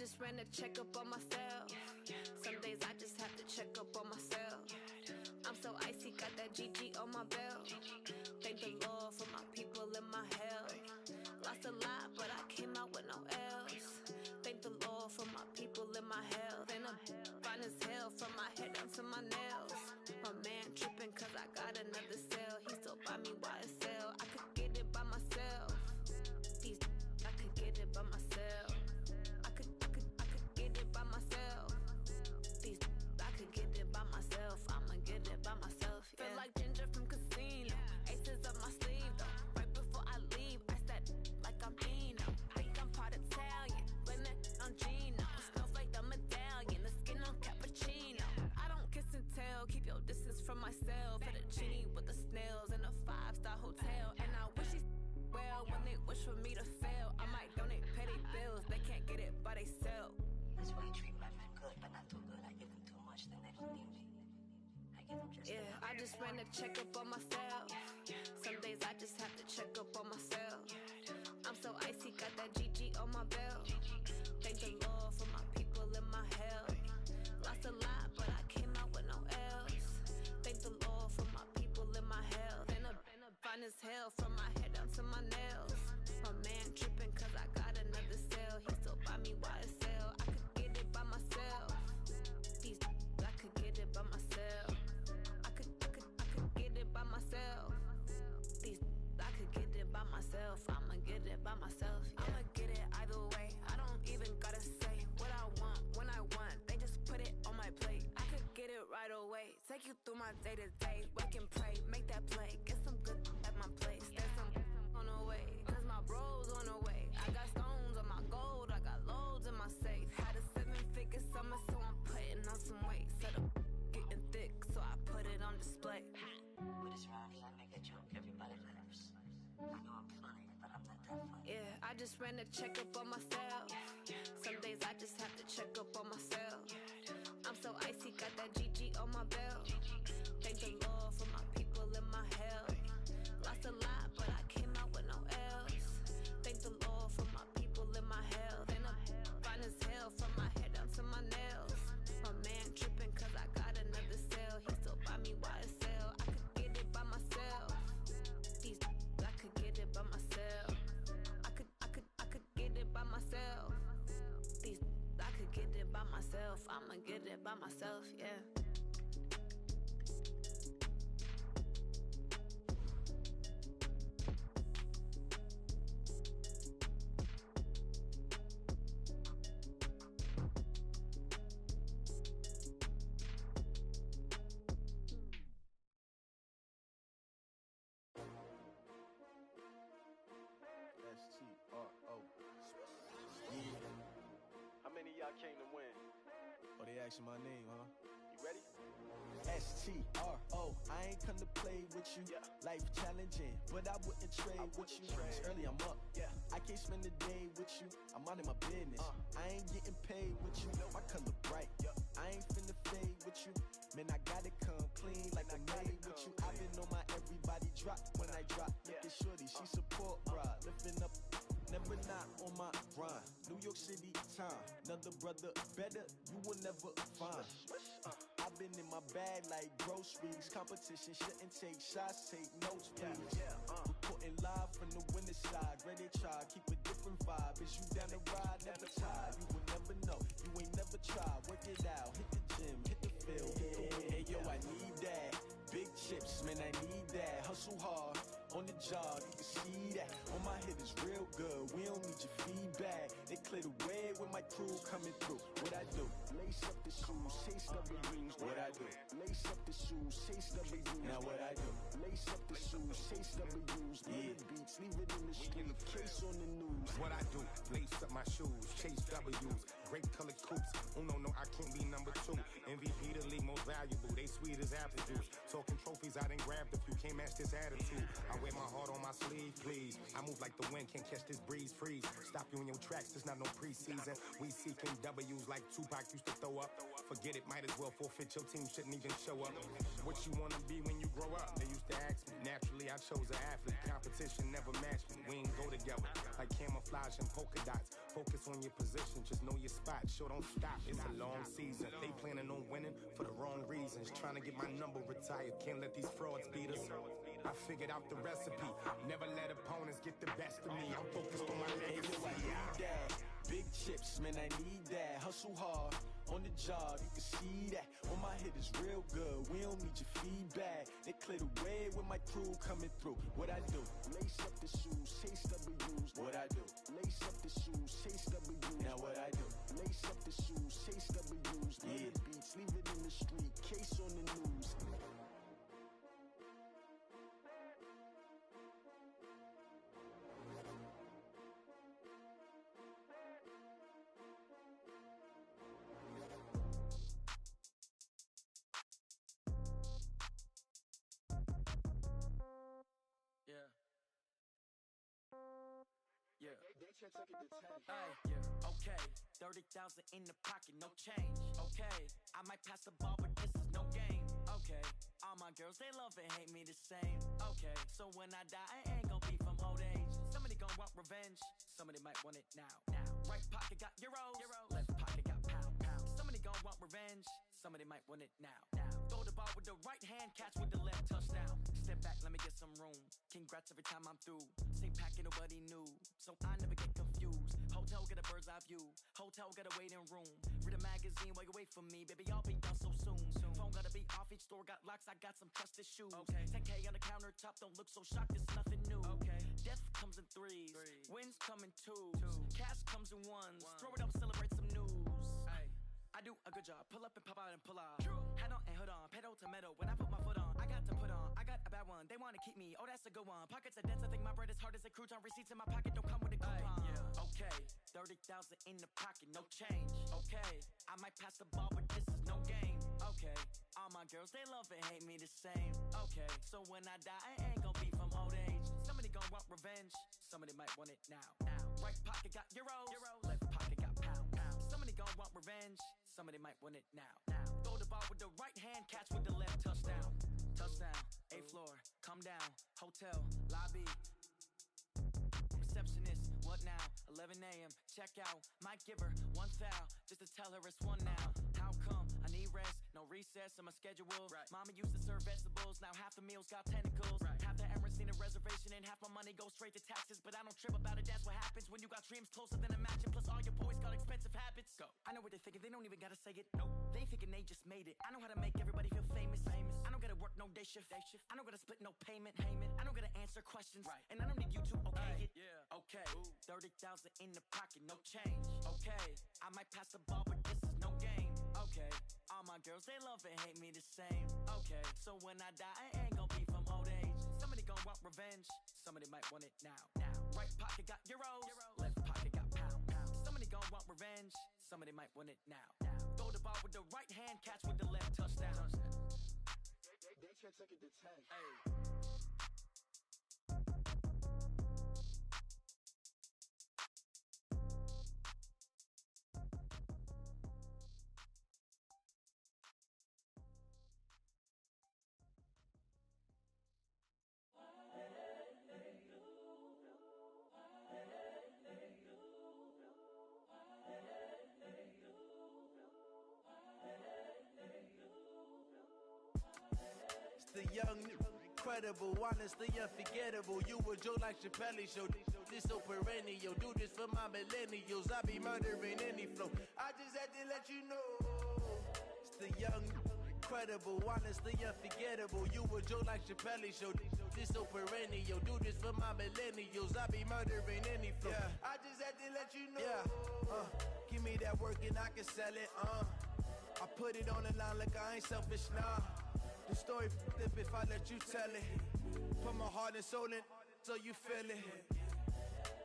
just ran a checkup on myself. Some days I just have to check up on myself. I'm so icy, got that GG on my belt. Thank the Lord for my people in my health. Lost a lot, but I came out with no L's. Thank the Lord for my people in my health. And I'm fine as hell from my head down to my nails. My man tripping cause I got another cell. He still buy me YSL. I could get it by myself. These I could get it by myself. I could get it by myself. These I could get it by myself. I'ma get it by myself. Yeah. Feel like Ginger from Casino. Aces up my sleeve though. Right before I leave, I said like I'm Eno. Think I'm part Italian. Blame that on Gino. Snowflake the medallion. The skin on cappuccino. I don't kiss and tell. Keep your distance from myself. Fettuccine with the snails in a 5-star hotel. And I wish he's well when they wish for me to fail. I might donate petty bills. They can't get it by they sell. That's why you treat my friend good, but not too good. I give them too much, then they don't need me. I give them just yeah, I just ran a checkup on myself. Some days I just have to check up on myself. I'm so icy, got that GG on my belt. Thank the Lord for my people in my health. Lost a lot, but I came out with no L's. Thank the Lord for my people in my health. And I'm fine as hell from my head down to my nails. My man tripping cause I got another cell. He still buy me YSL. I could get it by myself. These I could get it by myself. I could get it by myself. These I could get it by myself. I'ma get it by myself. Yeah. I'ma get it either way. I don't even gotta say what I want when I want. They just put it on my plate. I could get it right away. Take you through my day to day. Wake and pray, make that play. Get some good at my place. There's some on the way. Cause my bro's on the way. I got stones on my gold. I got loads in my safe. Had a 7-figure summer, so I'm putting on some weight. Set up getting thick, so I put it on display. With this round, I make a joke. Everybody laughs. I know I'm funny, but I'm not that funny. Yeah, I just ran a checkup on myself. Some days I just have to check up on myself. I'm so icy, got that GG on my belt. Thank the Lord for my people in my health. Lost a lot, but I came out with no L's. Thank the Lord for my people in my health. And I'm fine as hell from my head down to my nails. My man tripping cause I got another cell. He still buy me YSL. I could get it by myself. These I could get it by myself. I could get it by myself. These I could get it by myself. I'ma get it by myself, yeah. How many of y'all came to win? Oh, they asking my name, huh? You ready? STRO, I ain't come to play with you. Yeah. Life challenging, but I wouldn't trade with you. It's early, I'm up. Yeah. I can't spend the day with you. I'm out of my business. I ain't getting paid with you. My color bright. I ain't finna fade with you. Man, I gotta come clean like I made with you. I've been on my everybody drop when I drop. Look at shorty, she support, bruh. Lifting up. Never not on my grind. New York City time. Another brother better, you will never find. I've been in my bag like groceries. Competition shouldn't take shots, take notes, please. Reporting live from the winter side. Ready to try, keep a different vibe. Is you down the ride, never tired. You will never know, you ain't never tried. Work it out, hit the gym, hit the field, hit the win. Hey yo, I need that. Big chips, man, I need that. Hustle hard, on the job, you can see that. On my head is real good, we don't need your feedback. They clear the way with my crew coming through. What I do? Lace up the shoes, chase W's. What I do? Lace up the shoes, chase W's. Now what I do? Lace up the shoes, chase W's. Yeah. Beats, leave it in the street, case on the news. What I do? Lace up my shoes, chase W's. Grape colored coops. Oh no, I can't be number 2. MVP the league most valuable. They sweet as apple juice. Talking trophies, I done grabbed a few. Can't match this attitude. I I wear my heart on my sleeve, please. I move like the wind, can't catch this breeze, freeze. Stop you in your tracks, there's not no preseason. We seeking W's like Tupac used to throw up. Forget it, might as well forfeit, your team shouldn't even show up. What you wanna be when you grow up? They used to ask me. Naturally, I chose an athlete. Competition never matched me. We ain't go together like camouflage and polka dots. Focus on your position, just know your spot. Sure, don't stop, it's a long season. They planning on winning for the wrong reasons. Trying to get my number retired, can't let these frauds beat us. I figured out the recipe. Never let opponents get the best of me. I'm focused on my legacy. I need that. Big chips, man, I need that. Hustle hard on the job, you can see that. On my hit is real good. We don't need your feedback. They clear the way with my crew coming through. What I do? Lace up the shoes, chase W's. What I do? Lace up the shoes, chase W's. Now what I do? Lace up the shoes, chase W's. Yeah. The beats, leave it in the street. Case on the news. Okay, 30,000 in the pocket, no change. Okay, I might pass the ball, but this is no game. Okay, all my girls, they love and hate me the same. Okay, so when I die, I ain't gon' be from old age. Somebody gon' want revenge, somebody might want it now. Right pocket got euros, left pocket got pound. Somebody gon' want revenge, somebody might want it now. Throw the ball with the right hand, catch with the left, touchdown. Step back, let me get some room. Congrats every time I'm through. Same packet, nobody knew, so I never get confused. Hotel got a bird's eye view, hotel got a waiting room. Read a magazine while you wait for me, baby, I'll be done so soon. Phone gotta be off, each store got locks, I got some trusted shoes. 10K on the countertop, don't look so shocked, it's nothing new. Death comes in threes, wins come in twos. Cash comes in ones, throw it up, celebrate some news. I do a good job, pull up and pop out and pull out. Head on and hood on, pedal to metal. When I put my foot on, I got to put on. I got a bad one, they wanna keep me, oh that's a good one. Pockets are dense, I think my bread is hard as a crouton. Receipts in my pocket don't come with a coupon. Okay, 30,000 in the pocket, no change. Okay, I might pass the ball, but this is no game. Okay, all my girls, they love and hate me the same. Okay, so when I die, I ain't gon' be from old age. Somebody gon' want revenge, somebody might want it now. Right pocket got euros, left pocket got pound. Somebody gon' want revenge, somebody might want it now. Throw the ball with the right hand, catch with the left, touchdown. Touchdown, 8th floor, come down, hotel, lobby. Receptionist, what now? 11 a.m., check out. Might give her one foul, just to tell her it's one now. How come? I need rest, no recess in my schedule. Mama used to serve vegetables, now half the meals got tentacles. Half the Emirates need a reservation and half my money goes straight to taxes. But I don't trip about it, that's what happens when you got dreams closer than a mansion. Plus all your boys got expensive habits. Go. I know what they're thinking, they don't even gotta say it. Nope. They thinking they just made it. I know how to make everybody feel famous. I don't gotta work no day shift. I don't gotta split no payment. I don't gotta answer questions. And I don't need you to okay it. Okay, 30,000 in the pocket, no change. Okay, I might pass the ball, but this is no game. Okay, all my girls, they love and hate me the same. Okay, so when I die, I ain't gon' be from old age. Somebody gon' want revenge, somebody might want it now. Right pocket got euros, left pocket got pound. Somebody gon' want revenge, somebody might want it now. Throw the ball with the right hand, catch with the left, touchdown. They can't take it to 10. The young, incredible, honestly unforgettable. You a Joe like Chappelle show. This so perennial. Do this for my millennials. I be murdering any flow. I just had to let you know. It's the young, incredible, honestly unforgettable. You a Joe like Chappelle show. This so perennial. Do this for my millennials. I be murdering any flow. I just had to let you know. Give me that work and I can sell it. I put it on the line like I ain't selfish, nah. The story f***ed up if I let you tell it. Put my heart and soul in so you feel it.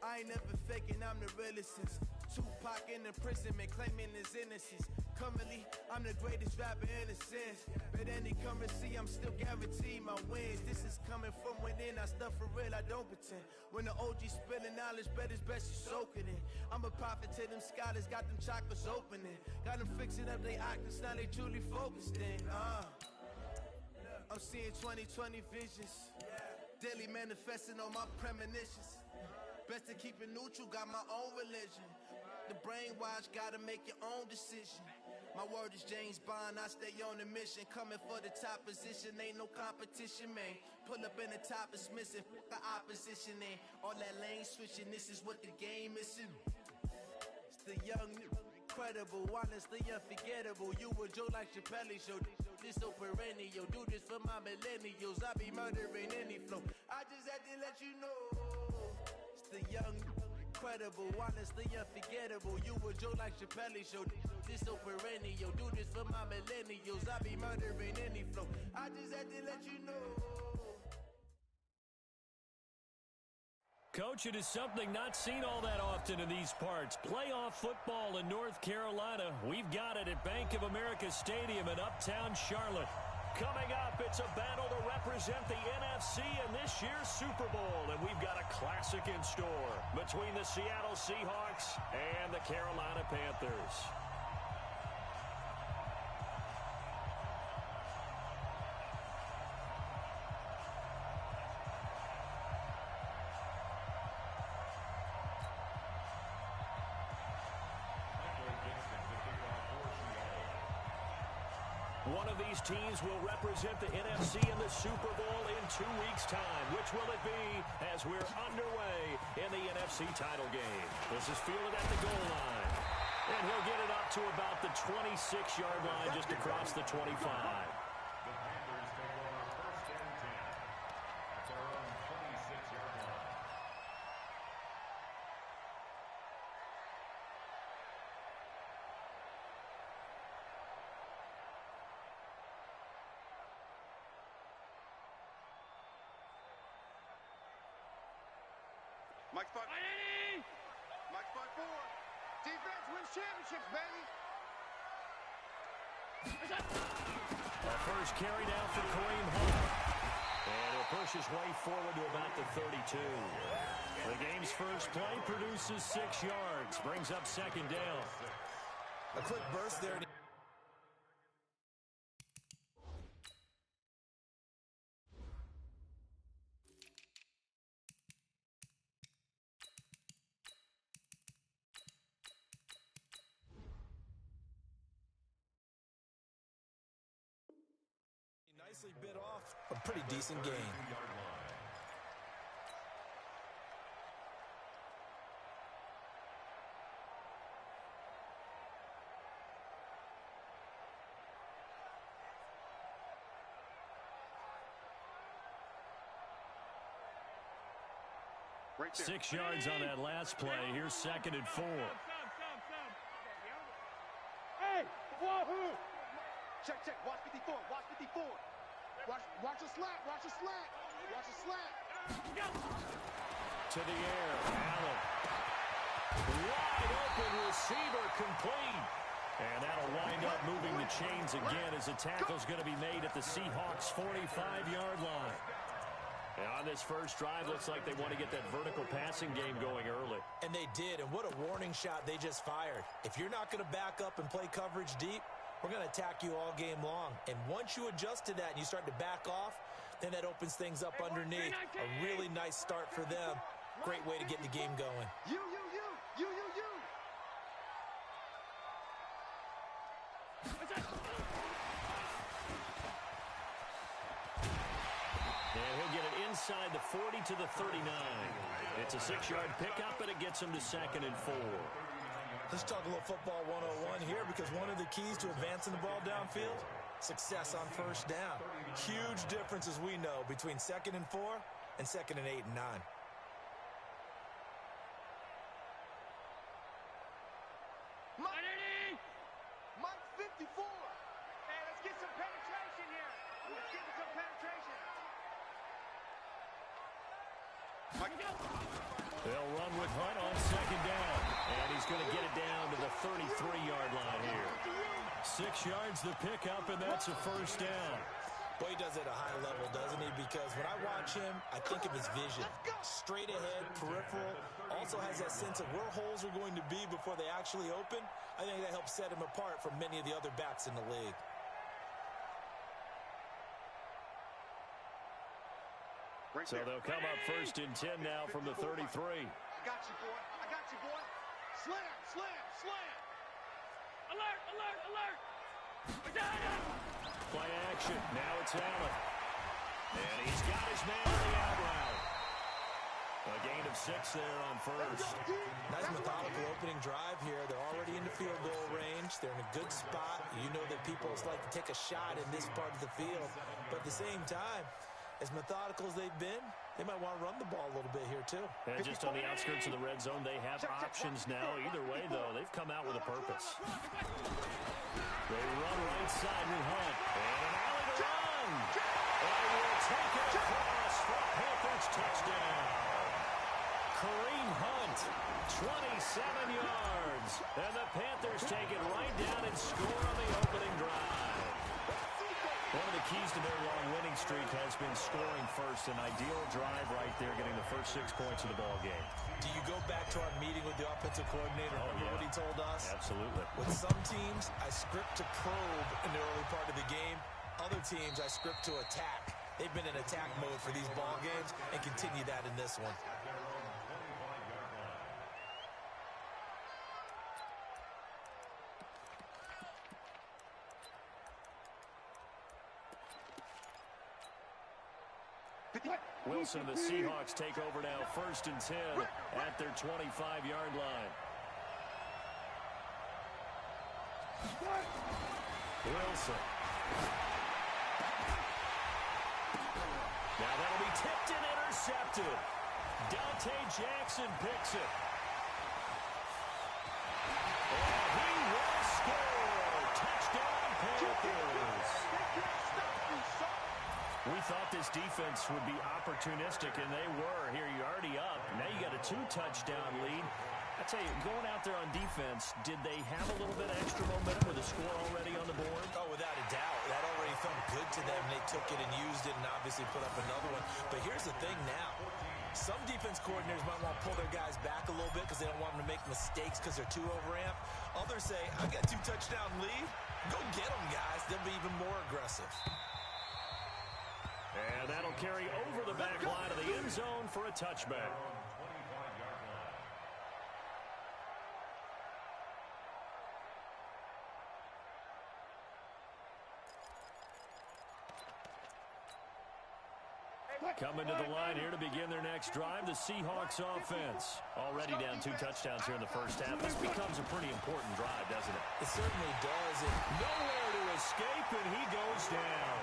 I ain't never faking, I'm the realest since Tupac in imprisonment, claiming his innocence. Currently, I'm the greatest rapper in a sense. But then he come currency, I'm still guaranteed my wins. This is coming from within, I stuff for real, I don't pretend. When the OG spilling knowledge, bet it's best you soak it in. I'm a prophet to them scholars, got them chakras opening. Got them fixing up they octaves, now they truly focused in. I'm seeing 2020 visions, daily manifesting on my premonitions. Best to keep it neutral, got my own religion. The brainwash, gotta make your own decision. My word is James Bond, I stay on a mission. Coming for the top position, ain't no competition, man. Pull up in the top is missing, the opposition ain't. All that lane switching, this is what the game is. It's the young, incredible, honestly unforgettable. You a Joe like Chappelle show. This so perennial, do this for my millennials. I be murdering any flow. I just had to let you know. It's the young, incredible, honestly unforgettable. You a Joe like Chappelle show. This so perennial, do this for my millennials. I be murdering any flow. I just had to let you know. Coach, it is something not seen all that often in these parts. Playoff football in North Carolina. We've got it at Bank of America Stadium in Uptown Charlotte. Coming up, it's a battle to represent the NFC in this year's Super Bowl. And we've got a classic in store between the Seattle Seahawks and the Carolina Panthers. One of these teams will represent the NFC in the Super Bowl in 2 weeks' time. Which will it be as we're underway in the NFC title game? This is fielded at the goal line. And he'll get it up to about the 26-yard line, just across the 25. Mike spot. Mike spot 4. Defense wins championships, baby. The first carry down for Kareem Hunt. And he'll push his way forward to about the 32. The game's first play produces 6 yards. Brings up second down. A quick burst there. Nicely bit off a pretty decent game. Right there. 6 yards on that last play. Here's second and 4. Hey, wahoo! Check, check. Watch 54. Watch 54. Watch a slat. Watch a slat. Watch a slat. To the air. Allen. Wide open receiver complete. And that'll wind up moving the chains again as the tackle's going to be made at the Seahawks' 45-yard line. And on this first drive, looks like they want to get that vertical passing game going early. And they did, and what a warning shot they just fired. If you're not going to back up and play coverage deep, we're going to attack you all game long. And once you adjust to that and you start to back off, then that opens things up underneath. A really nice start for them. Great way to get the game going. You. And he'll get it inside the 40 to the 39. It's a 6-yard pickup, and it gets him to second and 4. Let's talk a little football 101 here, because one of the keys to advancing the ball downfield, success on first down. Huge difference, as we know, between second and 4 and second and 8 and 9. Mike 54. Hey, let's get some penetration here. Let's get some penetration. They'll run with Hunt on second down. And he's going to get it down to the 33-yard line here. 6 yards the pickup, and that's a first down. Well, he does it at a high level, doesn't he? Because when I watch him, I think of his vision. Straight ahead, peripheral. Also has that sense of where holes are going to be before they actually open. I think that helps set him apart from many of the other backs in the league. So they'll come up first and 10 now from the 33. I got you, boy. I got you, boy. Slam, slam, slam. Alert, alert, alert. Play action. Now it's Allen. And he's got his man on the out route. A gain of 6 there on first. Nice methodical opening drive here. They're already in the field goal range. They're in a good spot. You know that people like to take a shot in this part of the field. But at the same time, as methodical as they've been, they might want to run the ball a little bit here, too. And just on the outskirts of the red zone, they have options now. Either way, though, they've come out with a purpose. They run right side with Hunt. And an alley to run. And will take it across for Panthers touchdown. Kareem Hunt, 27 yards. And the Panthers take it right down and score on the opening drive. One of the keys to their long winning streak has been scoring first. An ideal drive right there, getting the first 6 points of the ball game. Do you go back to our meeting with the offensive coordinator? Remember what he told us? Absolutely. With some teams, I script to probe in the early part of the game. Other teams, I script to attack. They've been in attack mode for these ball games and continue that in this one. Wilson and the Seahawks take over now, first and 10 at their 25-yard line. Wilson. Now that'll be tipped and intercepted. Dante Jackson picks it. And he will score. Touchdown, Panthers. We thought this defense would be opportunistic, and they were. Here, you're already up. Now you got a 2-touchdown lead. I tell you, going out there on defense, did they have a little bit of extra momentum with a score already on the board? Oh, without a doubt. That already felt good to them. They took it and used it and obviously put up another one. But here's the thing now. Some defense coordinators might want to pull their guys back a little bit because they don't want them to make mistakes because they're too overamped. Others say, I've got a 2-touchdown lead. Go get them, guys. They'll be even more aggressive. And that'll carry over the back line of the end zone for a touchback. Coming to the line here to begin their next drive, the Seahawks offense. Already down 2 touchdowns here in the first half. This becomes a pretty important drive, doesn't it? It certainly does. Nowhere to escape, and he goes down.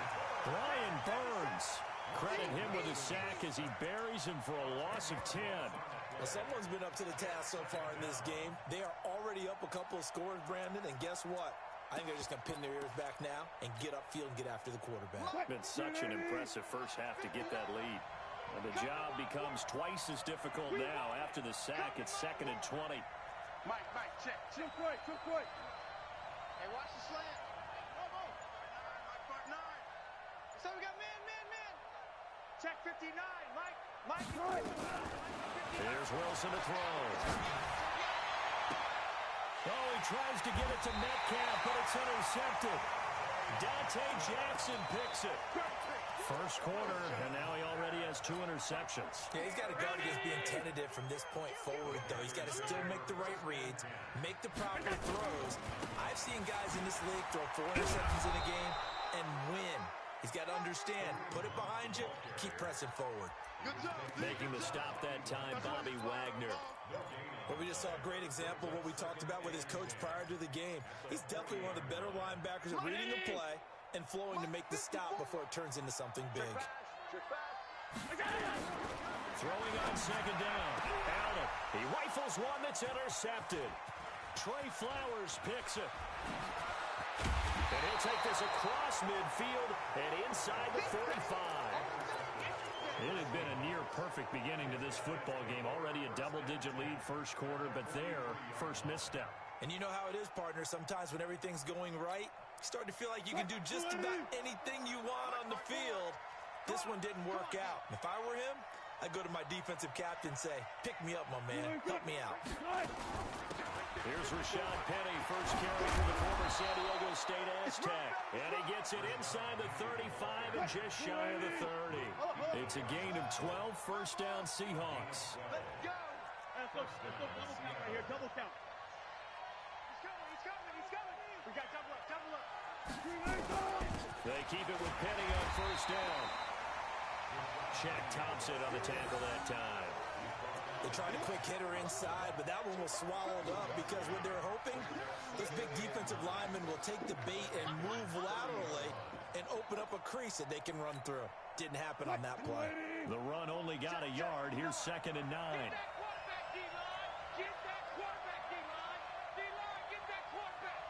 Brian Burns. Credit him with a sack as he buries him for a loss of 10. Well, someone's been up to the task so far in this game. They are already up a couple of scores, Brandon, and guess what? I think they're just going to pin their ears back now and get upfield and get after the quarterback. Been such an impressive first half to get that lead. And the job becomes twice as difficult now. After the sack, it's 2nd and 20. Mike, check. Too quick. Hey, watch the slant. Part 9. So we got man. Check 59, Mike. Here's Wilson to throw. Oh, he tries to get it to Metcalf, but it's intercepted. Dante Jackson picks it. First quarter, and now he already has 2 interceptions. Yeah, he's got to guard against being tentative from this point forward, though. He's got to still make the right reads, make the proper throws. I've seen guys in this league throw 4 interceptions in a game and win. He's got to understand, put it behind you, keep pressing forward. Making the stop that time, Bobby Wagner. Well, we just saw a great example of what we talked about with his coach prior to the game. He's definitely one of the better linebackers at reading the play and flowing to make the stop before it turns into something big. Throwing on 2nd down. Allen, he rifles one that's intercepted. Trey Flowers picks it. And he'll take this across midfield and inside the 45. It had been a near-perfect beginning to this football game. Already a double-digit lead first quarter, but their first misstep. And you know how it is, partner. Sometimes when everything's going right, you start to feel like you can do just about anything you want on the field. This one didn't work out. If I were him, I'd go to my defensive captain and say, pick me up, my man. Help me out. Here's Rashad Penny, first carry for the former San Diego State Aztec. And he gets it inside the 35 and just shy of the 30. It's a gain of 12, first down Seahawks. Let's go. Let's go double count right here, double count. He's coming. We got double up. They keep it with Penny on first down. Shaq Thompson on the tackle that time. They tried a quick hitter inside, but that one was swallowed up because what they're hoping, those big defensive linemen will take the bait and move laterally and open up a crease that they can run through. Didn't happen on that play. The run only got a yard. Here's 2nd and 9. Get that quarterback, D-line. D-line, get that quarterback.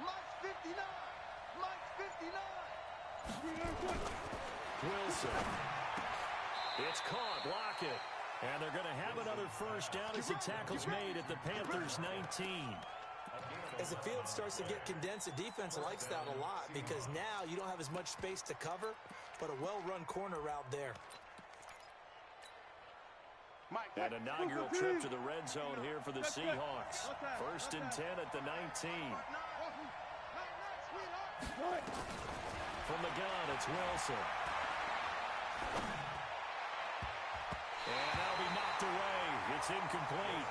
Mike's 59. Wilson. It's caught. Block it. And they're going to have another first down as the tackle's made at the Panthers' 19. As the field starts to get condensed, the defense likes that a lot because now you don't have as much space to cover, but a well-run corner route there. An inaugural trip to the red zone here for the Seahawks. 1st and 10 at the 19. From the gun, it's Wilson. And that'll be knocked away. It's incomplete.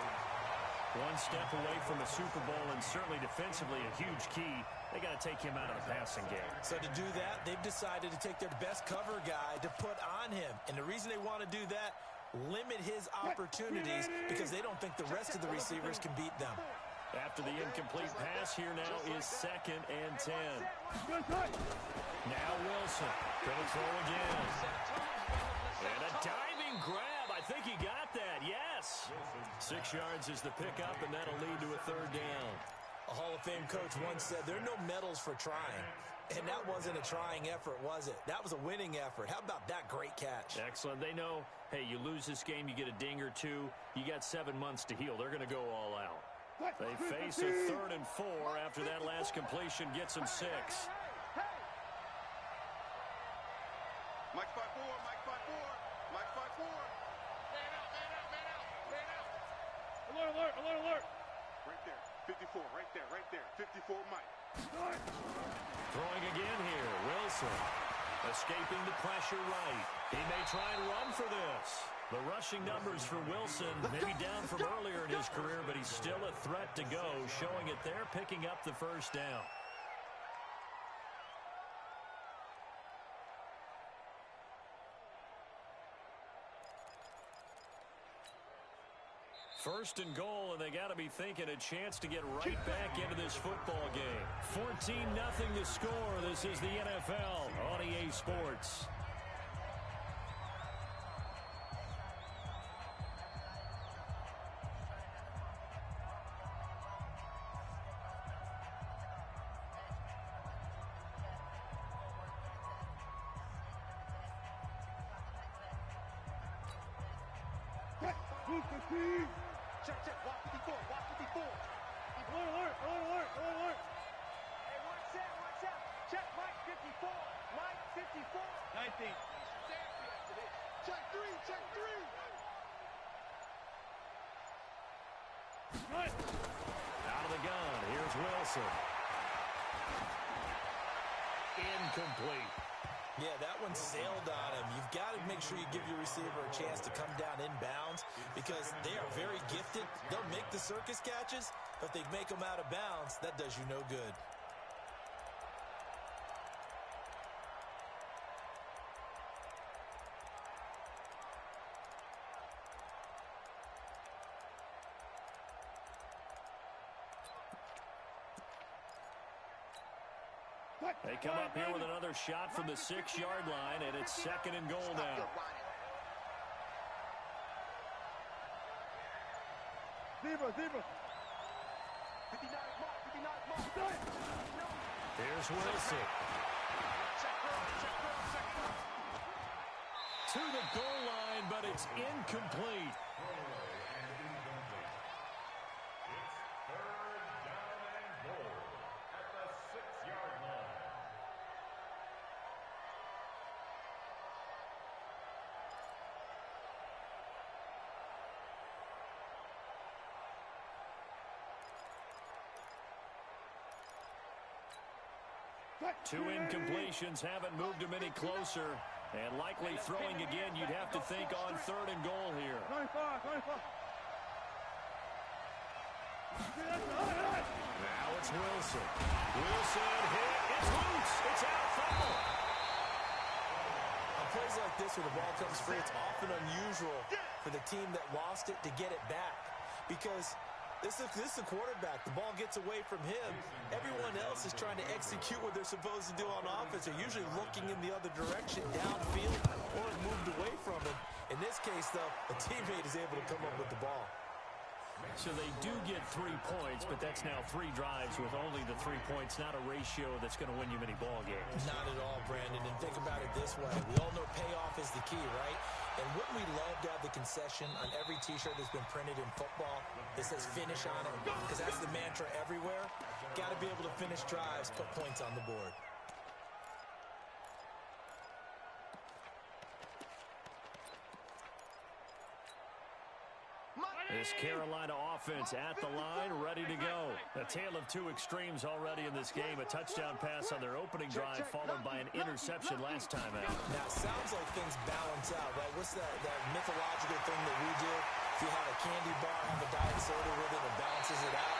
One step away from a Super Bowl, and certainly defensively a huge key. They got to take him out of the passing game. So to do that, they've decided to take their best cover guy to put on him. And the reason they want to do that, limit his opportunities because they don't think the rest of the receivers can beat them. After the incomplete pass, here now is 2nd and 10. Now Wilson going to throw again. And a diving grab. I think he got that. Yes. 6 yards is the pickup, and that'll lead to a 3rd down. A Hall of Fame coach once said, there are no medals for trying. And that wasn't a trying effort, was it? That was a winning effort. How about that great catch? Excellent. They know, hey, you lose this game, you get a ding or two. You got 7 months to heal. They're going to go all out. They face a 3rd and 4 after that last completion gets them 6. Mike 5-4. Mike 5-4. Man out. Alert. Right there. 54. Right there. 54 Mike. Throwing again here. Wilson escaping the pressure right. He may try and run for this. The rushing numbers for Wilson maybe down from earlier in his career, but he's still a threat to go, showing it there, picking up the first down. First and goal, and they got to be thinking a chance to get right back into this football game. 14-0 the score. This is the NFL on EA Sports. Check. Watch 54. Alert. Hey, watch out. Check Mike 54. 19. Check 3. Out of the gun. Here's Wilson. Incomplete. Yeah, that one sailed on him. You've got to make sure you give your receiver a chance to come down inbounds because they are very gifted. They'll make the circus catches, but if they make them out of bounds, that does you no good. They come up here with another shot from the 6-yard line, and it's 2nd and goal now. Zebra. 59 mark. Here's Wilson. To the goal line, but it's incomplete. 2 incompletions haven't moved him any closer. And likely throwing again, you'd have to think on 3rd and goal here. 25. Now it's Wilson. Wilson hit. It's loose. It's out. Fumble. On plays like this where the ball comes free, it's often unusual for the team that lost it to get it back. Because this is the quarterback. The ball gets away from him. Everyone else is trying to execute what they're supposed to do on offense. They're usually looking in the other direction, downfield, or moved away from him. In this case, though, a teammate is able to come up with the ball. So they do get 3 points, but that's now 3 drives with only the 3 points, not a ratio that's going to win you many ball games. Not at all, Brandon. And think about it this way. We all know payoff is the key, right? And wouldn't we love to have the concession on every T-shirt that's been printed in football that says finish on it? Because that's the mantra everywhere. Got to be able to finish drives, put points on the board. This Carolina offense at the line, ready to go. A tale of 2 extremes already in this game. A touchdown pass on their opening drive, followed by an interception last time out. Now, it sounds like things balance out, right? What's that mythological thing that we do? If you have a candy bar, have a diet soda with it, it balances it out.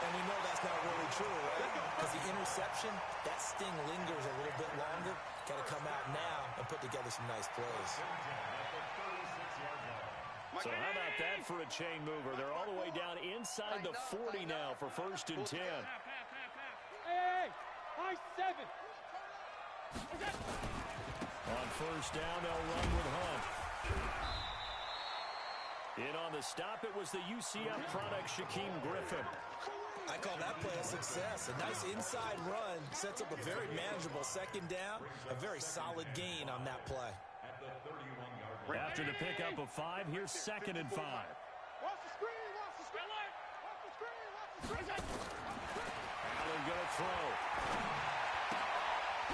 And we know that's not really true, right? Because the interception, that sting lingers a little bit longer. Got to come out now and put together some nice plays. So how about that for a chain mover? They're all the way down inside the 40 now for 1st and 10. Hey, high 7. On 1st down, they'll run with Hunt. In on the stop, it was the UCF product, Shaquem Griffin. I call that play a success. A nice inside run sets up a very manageable 2nd down. A very solid gain on that play. After the pickup of 5, here's 2nd and 5. Watch the screen, watch the screen. Watch the screen, watch the screen. Allen going to throw.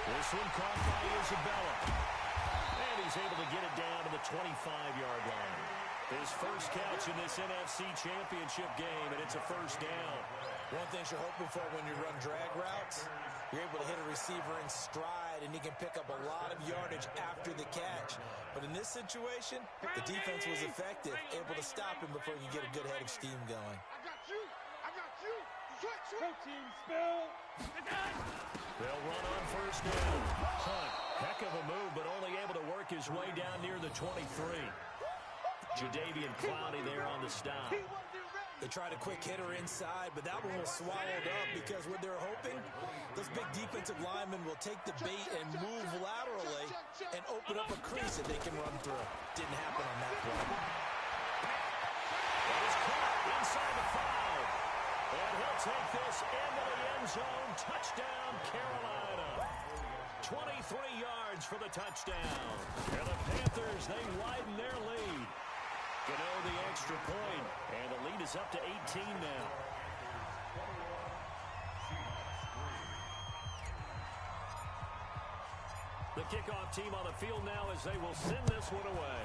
This one caught by Isabella. And he's able to get it down to the 25-yard line. His first catch in this NFC Championship game, and it's a 1st down. One thing you're hoping for when you run drag routes, you're able to hit a receiver in stride, and he can pick up a lot of yardage after the catch. But in this situation, the defense was effective, able to stop him before you get a good head of steam going. I got you. Protein spill. They'll run on 1st down. Hunt, heck of a move, but only able to work his way down near the 23. Jadeveon Clowney there on the stop. They tried a quick hitter inside, but that one was swallowed up because what they're hoping, those big defensive linemen will take the bait and move laterally and open up a crease that they can run through. Didn't happen on that play. That is caught inside the 5. And he'll take this into the end zone. Touchdown, Carolina. 23 yards for the touchdown. And the Panthers, they widen their lead. Gano the extra point, and the lead is up to 18 now. The kickoff team on the field now as they will send this one away.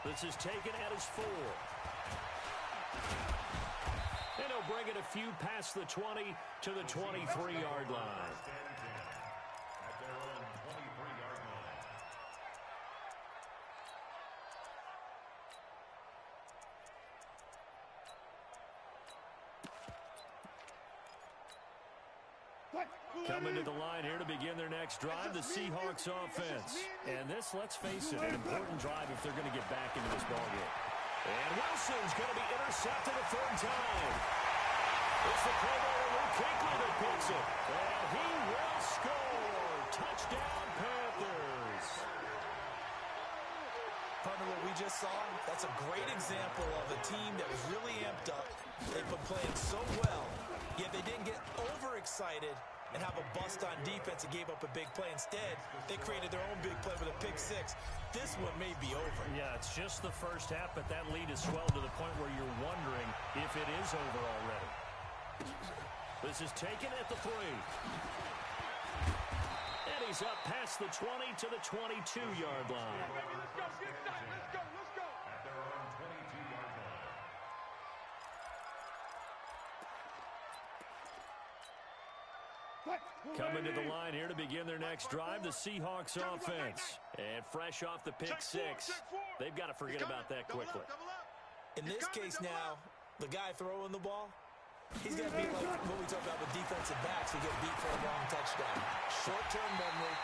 This is taken at his 4. And he'll bring it a few past the 20 to the 23-yard line. Coming to the line here to begin their next drive, the Seahawks offense. And this, let's face it, an important drive if they're going to get back into this ballgame. And Wilson's going to be intercepted a 3rd time. It's the Pro Bowler Luke Kuechly that picks it. And he will score. Touchdown, Panthers. Partner, what we just saw, that's a great example of a team that was really amped up. They've been playing so well, yet they didn't get overexcited and have a bust on defense and gave up a big play. Instead, they created their own big play with a pick 6. This one may be over. Yeah, it's just the first half, but that lead has swelled to the point where you're wondering if it is over already. This is taken at the 3. And he's up past the 20 to the 22-yard line. Let's go, let's go. to the line here to begin their next drive, the Seahawks offense. And fresh off the pick six, they've got to forget about that quickly. In this case now, the guy throwing the ball, he's going to be like what we talk about with defensive backs who get beat for a long touchdown. Short-term memory,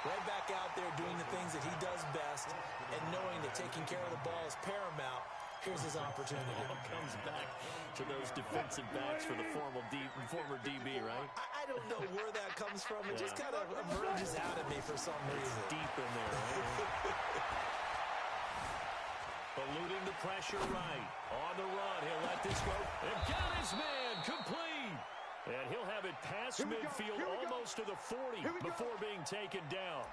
right back out there doing the things that he does best, and knowing that taking care of the ball is paramount. Here's his opportunity. All comes back to those defensive backs for the former DB, right? I don't know where that comes from. It just kind of emerges out of me for some reason. It's deep in there. Right? Eluding the pressure right. On the run, he'll let this go. And got his man complete. And he'll have it past midfield almost to the 40 before being taken down.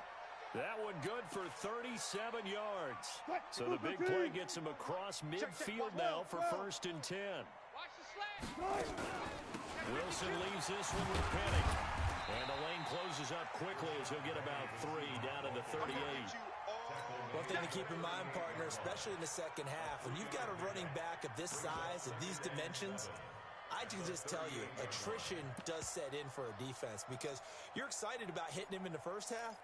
That one good for 37 yards. So the big play gets him across midfield now for 1st and 10. Wilson leaves this one with Penny. And the lane closes up quickly as he'll get about 3 down to the 38. One thing to keep in mind, partner, especially in the second half, when you've got a running back of this size, of these dimensions, I can just tell you, attrition does set in for a defense because you're excited about hitting him in the first half.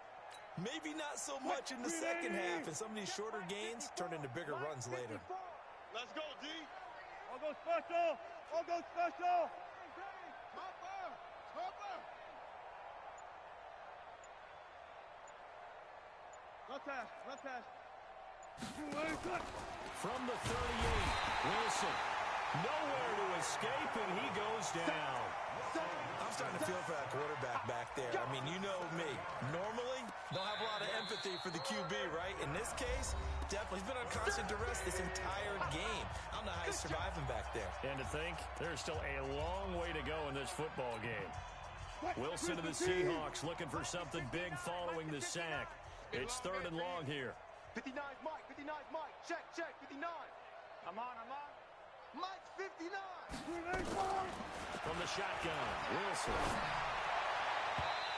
Maybe not so much in the second half, and some of these shorter gains turn into bigger runs later. Let's go, D. All go special. All go special. Topper. Topper. Left hash. Left hash. From the 38, Wilson. Nowhere to escape, and he goes down. I'm starting to feel for that quarterback back there. I mean, you know me. Normally, don't have a lot of empathy for the QB, right? In this case, definitely. He's been on constant duress this entire game. I don't know how he's surviving back there. And to think, there's still a long way to go in this football game. Wilson to the Seahawks looking for something big following the sack. It's 3rd and long here. 59 Mike. 59 Mike. Check, check. 59. I'm on. Mike's 59. From the shotgun, Wilson.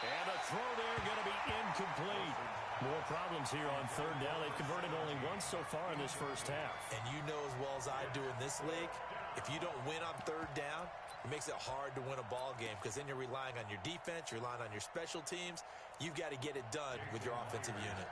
And a throw there going to be incomplete. More problems here on 3rd down. They've converted only once so far in this first half. And you know as well as I do in this league, if you don't win on 3rd down, it makes it hard to win a ball game because then you're relying on your defense, you're relying on your special teams. You've got to get it done with your offensive unit.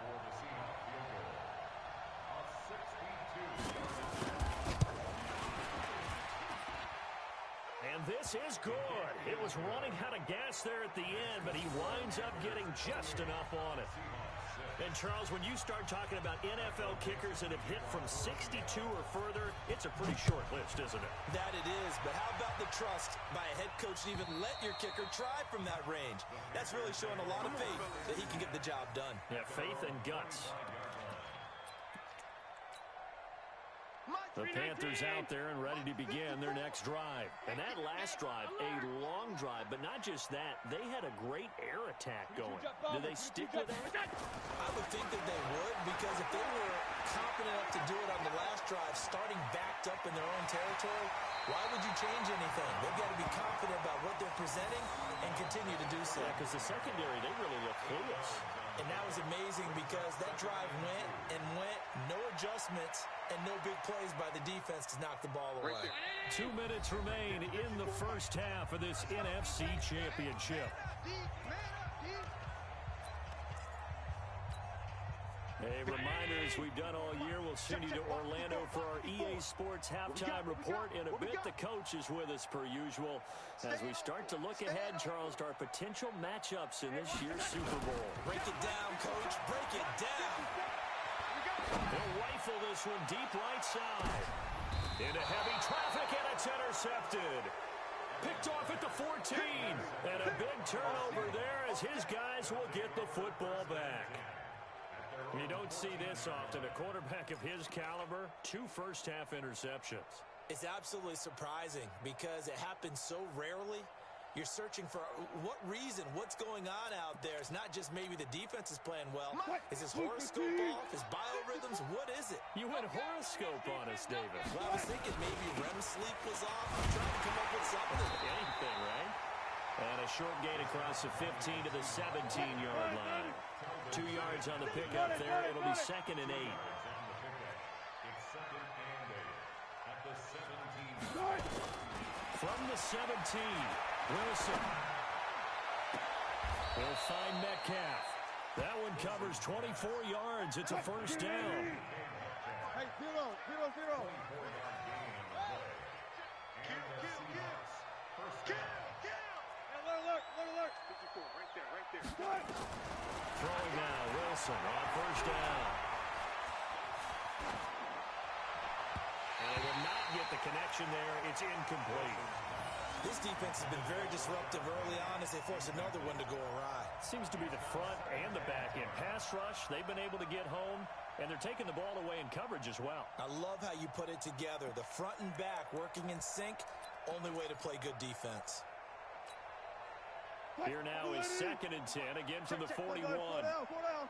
And this is good. It was running out of gas there at the end, but he winds up getting just enough on it. And, Charles, when you start talking about NFL kickers that have hit from 62 or further, it's a pretty short list, isn't it? That it is, but how about the trust by a head coach to even let your kicker try from that range? That's really showing a lot of faith that he can get the job done. Yeah, faith and guts. The Panthers out there and ready to begin their next drive. And that last drive, a long drive, but not just that. They had a great air attack going. Do they stick with that? I would think that they would, because if they were confident enough to do it on the last drive, starting backed up in their own territory, why would you change anything? They've got to be confident about what they're presenting and continue to do so. Yeah, because the secondary, they really look clueless. And that was amazing because that drive went and went, no adjustments, and no big plays by the defense to knock the ball away. 2 minutes remain in the first half of this NFC Championship. A reminder, as we've done all year, we'll send you to Orlando for our EA Sports halftime report. In a bit, the coach is with us per usual as we start to look ahead, Charles, to our potential matchups in this year's Super Bowl. Break it down, coach. Break it down. He'll rifle this one deep right side. Into heavy traffic, and it's intercepted. Picked off at the 14. And a big turnover there as his guys will get the football back. You don't see this often. A quarterback of his caliber, 2 first-half interceptions. It's absolutely surprising because it happens so rarely. You're searching for what reason, what's going on out there. It's not just maybe the defense is playing well. Is his horoscope off? His biorhythms? What is it? You went horoscope on us, David. Well, I was thinking maybe REM sleep was off. I'm trying to come up with something. Anything, right? And a short gain across the 15 to the 17-yard line. 2 yards on the pickup there. It'll be 2nd and 8. From the 17, Wilson. will find Metcalf. That one covers 24 yards. It's a first down. Hey, 0-0. Alert. 54, right there. Throwing now, Wilson on first down. And they will not get the connection there. It's incomplete. This defense has been very disruptive early on as they force another one to go awry. Seems to be the front and the back end. Pass rush, they've been able to get home, and they're taking the ball away in coverage as well. I love how you put it together. The front and back working in sync, only way to play good defense. Here now is 2nd and 10, again from the 41. Double up.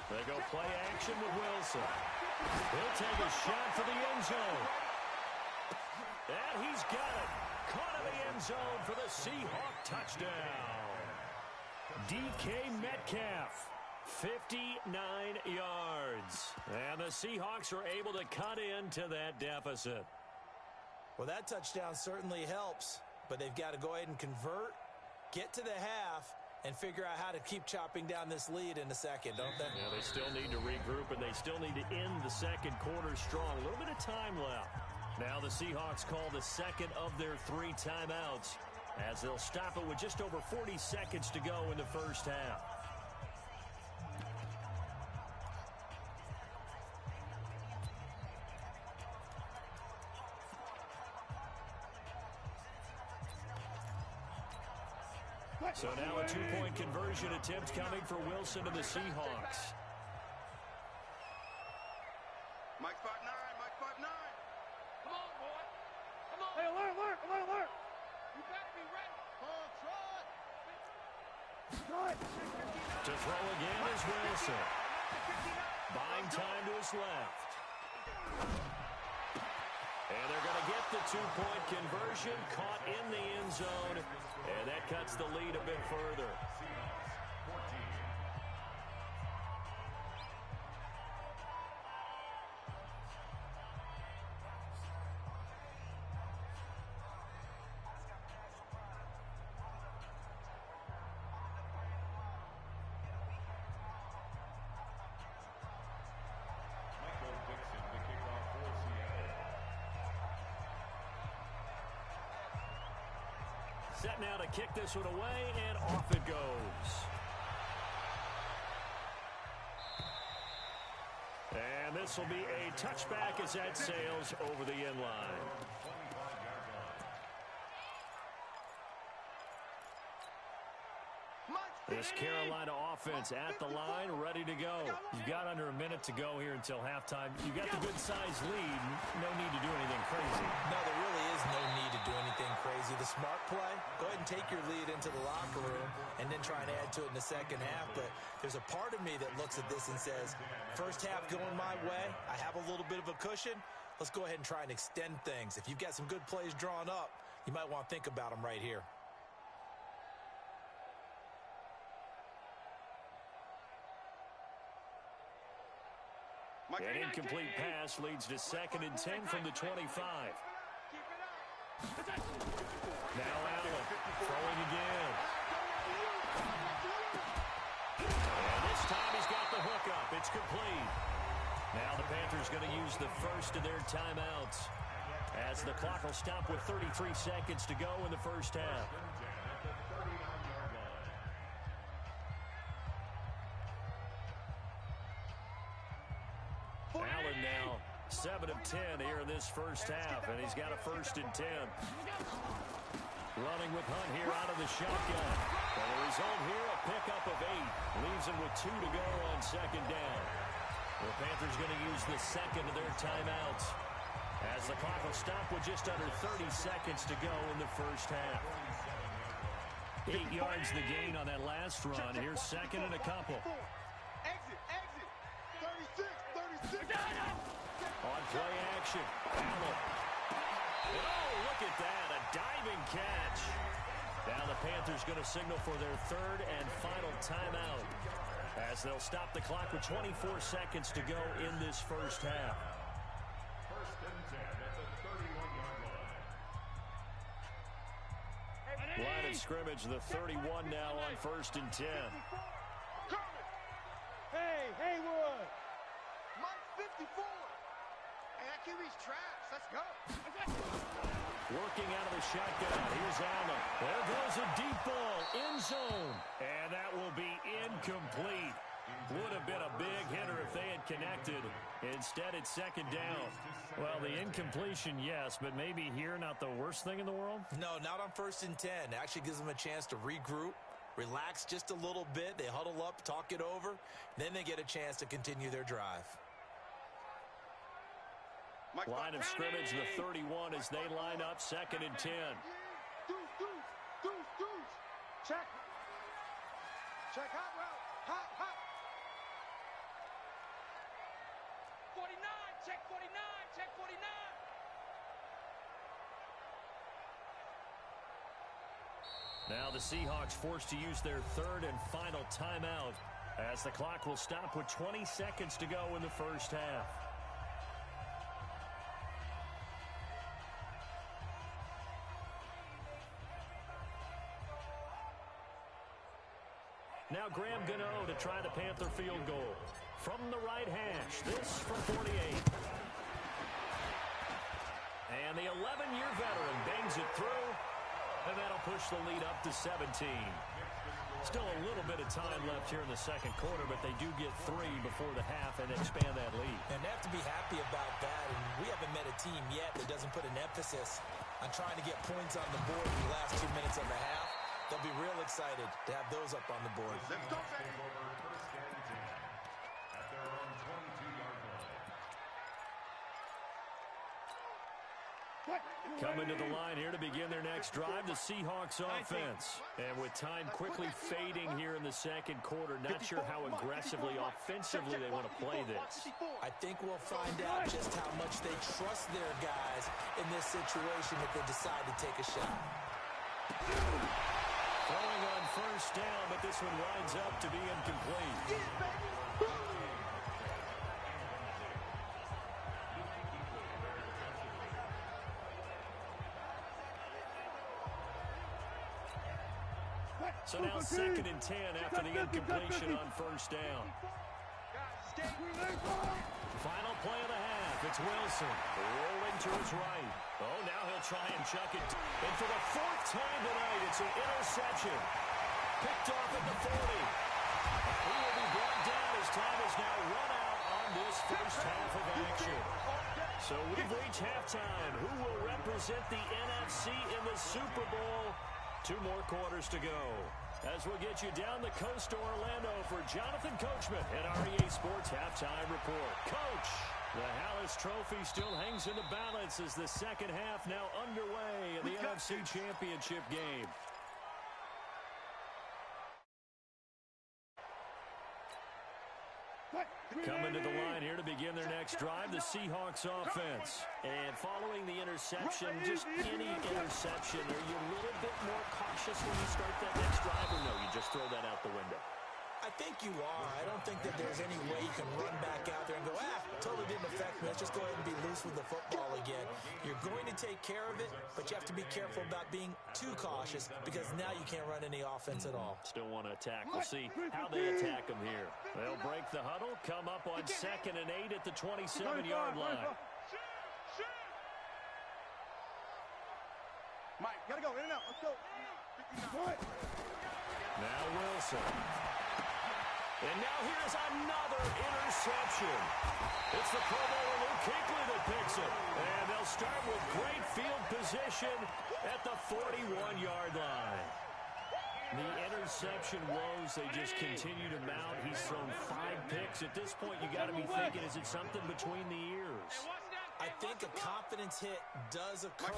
They go play action with Wilson. He'll take a shot for the end zone. And he's got it. Caught in the end zone for the Seahawk touchdown. DK Metcalf, 59 yards. And the Seahawks are able to cut into that deficit. Well, that touchdown certainly helps, but they've got to go ahead and convert, get to the half, and figure out how to keep chopping down this lead in the second, don't they? Yeah, they still need to regroup, and they still need to end the second quarter strong. A little bit of time left. Now the Seahawks call the second of their 3 timeouts as they'll stop it with just over 40 seconds to go in the first half. So now a 2-point conversion attempt coming for Wilson and the Seahawks. Mike 5'9", Mike 5'9". Come on, boy. Come on. Hey, alert. You better be ready. Try it. To throw again is Wilson. Buying time to his left. And they're going to get the 2-point conversion, caught in the end zone, and that cuts the lead a bit further. Set now to kick this one away, and off it goes. And this will be a touchback as that sails over the end line. This Carolina offense at the line, ready to go. You've got under a minute to go here until halftime. You've got the good-sized lead. No need to do anything crazy. No, there really is no need to do anything crazy. The smart play, go ahead and take your lead into the locker room and then try and add to it in the second half. But there's a part of me that looks at this and says, first half going my way, I have a little bit of a cushion. Let's go ahead and try and extend things. If you've got some good plays drawn up, you might want to think about them right here. An incomplete pass leads to 2nd and 10 from the 25. Now Allen throwing again. And this time he's got the hookup. It's complete. Now the Panthers going to use the first of their timeouts as the clock will stop with 33 seconds to go in the first half. Allen now 7 of 10 here in this first half, and he's got a 1st and 10. Running with Hunt here out of the shotgun. And the result here, a pickup of 8. Leaves him with 2 to go on 2nd down. The Panthers going to use the second of their timeouts as the clock will stop with just under 30 seconds to go in the first half. 8 yards the gain on that last run. Here's 2nd and a couple. Exit. 36. On play action, Allen. Oh, look at that, a diving catch. Now the Panthers going to signal for their 3rd and final timeout as they'll stop the clock with 24 seconds to go in this first half. 1st and 10 at the 31-yard line. Line of scrimmage, the 31 now on 1st and 10. Hey, Haywood. Mike 54. Hey, that QB's trash. Let's go. Working out of the shotgun. Here's Allen. There goes a deep ball. End zone. And that will be incomplete. Would have been a big hitter if they had connected. Instead, it's 2nd down. Well, the incompletion, yes, but maybe here not the worst thing in the world? No, not on 1st and 10. Actually gives them a chance to regroup, relax just a little bit. They huddle up, talk it over. Then they get a chance to continue their drive. Line of scrimmage, the 31 as they line up 2nd and 10. Deuce. Check. Hot route. Hot. 49. Check 49. Check 49. Now the Seahawks forced to use their 3rd and final timeout as the clock will stop with 20 seconds to go in the first half. Now Graham Gano to try the Panther field goal. From the right hash, this from 48. And the 11-year veteran bangs it through, and that'll push the lead up to 17. Still a little bit of time left here in the 2nd quarter, but they do get 3 before the half and expand that lead. And they have to be happy about that, and we haven't met a team yet that doesn't put an emphasis on trying to get points on the board in the last 2 minutes of the half. They'll be real excited to have those up on the board. Let's go, baby. Coming to the line here to begin their next drive, the Seahawks offense. And with time quickly fading here in the 2nd quarter, not sure how aggressively, offensively they want to play this. I think we'll find out just how much they trust their guys in this situation if they decide to take a shot. Throwing on 1st down, but this one winds up to be incomplete. So now 2nd and 10 after the incompletion on 1st down. Final play of the half. It's Wilson rolling to his right. Oh, now he'll try and chuck it. And for the 4th time tonight, it's an interception. Picked off at the 40. He will be brought down as time is now run out on this first half of action. So we've reached halftime. Who will represent the NFC in the Super Bowl? 2 more quarters to go. As we'll get you down the coast to Orlando for Jonathan Coachman at our EA Sports Halftime Report. Coach, the Hallis Trophy still hangs in the balance as the 2nd half now underway in the NFC Championship game. Coming to the line here to begin their next drive, the Seahawks offense. And following the interception, just any interception, are you a little bit more cautious when you start that next drive, or no, you just throw that out the window? I think you are. I don't think that there's any way you can run back out there and go, totally didn't affect me. Let's just go ahead and be loose with the football again. You're going to take care of it, but you have to be careful about being too cautious because now you can't run any offense at all. Still want to attack. We'll see how they attack them here. They'll break the huddle, come up on 2nd and 8 at the 27-yard line. Mike, gotta go in and out. Let's go. Now Wilson. And now here's another interception. It's the Pro Bowler Luke Kuechly that picks it. And they'll start with great field position at the 41-yard line. The interception woes, they just continue to mount. He's thrown 5 picks. At this point, you got to be thinking, is it something between the ears? I think a confidence hit does occur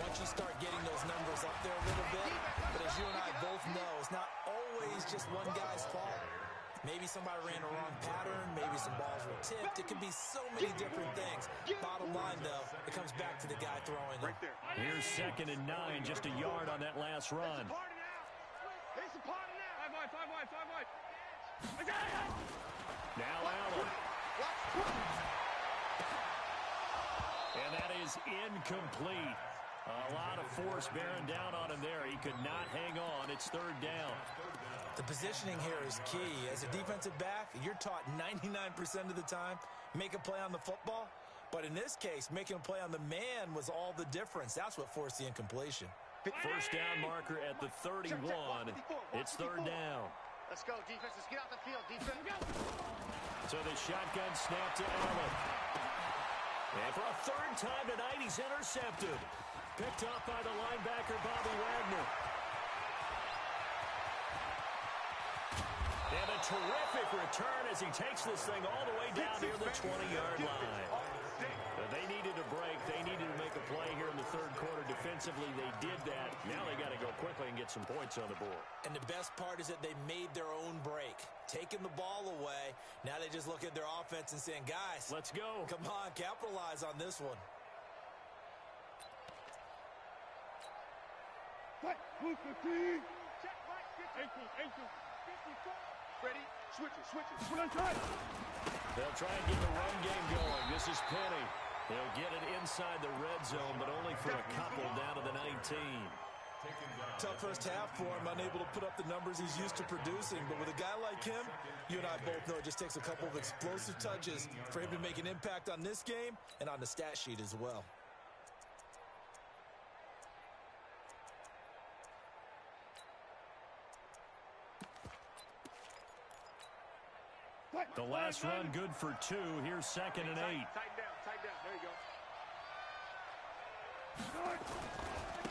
once you start getting those numbers up there a little bit. But as you and I both know, it's not always just one guy's fault. Maybe somebody ran a wrong pattern. Maybe some balls were tipped. It could be so many different things. Bottom line, though, it comes back to the guy throwing them. Here's 2nd and 9, just a yard on that last run. Now Allen. And that is incomplete. A lot of force bearing down on him there. He could not hang on. It's third down. The positioning here is key. As a defensive back, you're taught 99% of the time, make a play on the football. But in this case, making a play on the man was all the difference. That's what forced the incompletion. First down marker at the 31. It's third down. Let's go, defense. Let's get out the field, defense. So the shotgun snap to Allen. And for a third time tonight, he's intercepted. Picked up by the linebacker, Bobby Wagner. And a terrific return as he takes this thing all the way down near the 20-yard line. They needed a break. They needed to make a play here in the third quarter. Defensively, they did that. Now they got to go quickly and get some points on the board. And the best part is that they made their own break. Taking the ball away. Now they just look at their offense and saying, guys, let's go. Come on, capitalize on this one. Move 15. Check right, 18. 54. Ready? Switch it. They'll try and get the run game going. This is Penny. He'll get it inside the red zone, but only for a couple down to the 19. Tough first half for him, unable to put up the numbers he's used to producing. But with a guy like him, you and I both know it just takes a couple of explosive touches for him to make an impact on this game and on the stat sheet as well. The last run good for 2. Here's 2nd and 8. Tighten down. There you go.